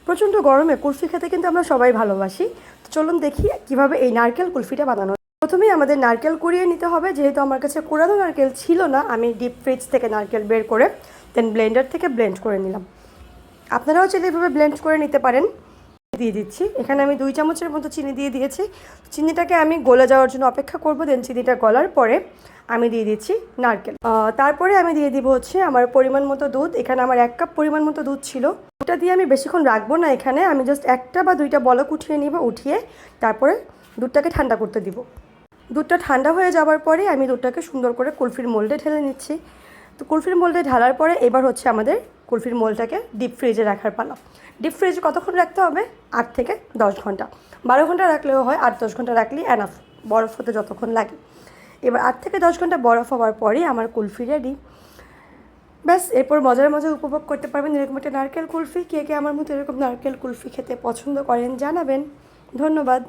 প্রচণ্ড গরমে কুলফি খেতে কিন্তু আমরা সবাই ভালোবাসি। তো চলুন দেখি কীভাবে এই নারকেল কুলফিটা বানানো। প্রথমেই আমাদের নারকেল কুড়িয়ে নিতে হবে। যেহেতু আমার কাছে কুড়ানো নারকেল ছিল না, আমি ডিপ ফ্রিজ থেকে নারকেল বের করে দেন ব্লেন্ডার থেকে ব্লেন্ড করে নিলাম। আপনারাও চাইলে এভাবে ব্লেন্ড করে নিতে পারেন। দিয়ে দিচ্ছি এখানে আমি 2 চামচের মতো চিনি দিয়ে দিয়েছি। চিনিটাকে আমি গলে যাওয়ার জন্য অপেক্ষা করব। দেন চিনিটা গলার পরে আমি দিয়ে দিচ্ছি নারকেল। তারপরে আমি দিয়ে দিব হচ্ছে আমার পরিমাণ মতো দুধ। এখানে আমার 1 কাপ পরিমাণ মতো দুধ ছিল। ওটা দিয়ে আমি বেশিক্ষণ রাখবো না, এখানে আমি জাস্ট 1টা বা 2টা বলক উঠিয়ে নিব। উঠিয়ে তারপরে দুধটাকে ঠান্ডা করতে দিব। দুধটা ঠান্ডা হয়ে যাওয়ার পরে আমি দুধটাকে সুন্দর করে কুলফির মোল্ডে ঢেলে নিচ্ছি। তো কুলফির মোল্ডে ঢালার পরে এবার হচ্ছে আমাদের কুলফির মোল্ডটাকে ডিপ ফ্রিজে রাখার পালা। ডিপ ফ্রিজে কতক্ষণ রাখতে হবে? 8 থেকে 10 ঘন্টা। 12 ঘন্টা রাখলেও হয়, 8-10 ঘন্টা রাখলেই এনাফ, বরফ হতে যতক্ষণ লাগে। এবার 8 থেকে 10 ঘন্টা বরফ হওয়ার পরে আমার কুলফি রেডি। ব্যাস, এরপর মজার মজা উপভোগ করতে পারবেন এরকম একটা নারকেল কুলফি। কে কে আমার মতো এরকম নারকেল কুলফি খেতে পছন্দ করেন জানাবেন। ধন্যবাদ।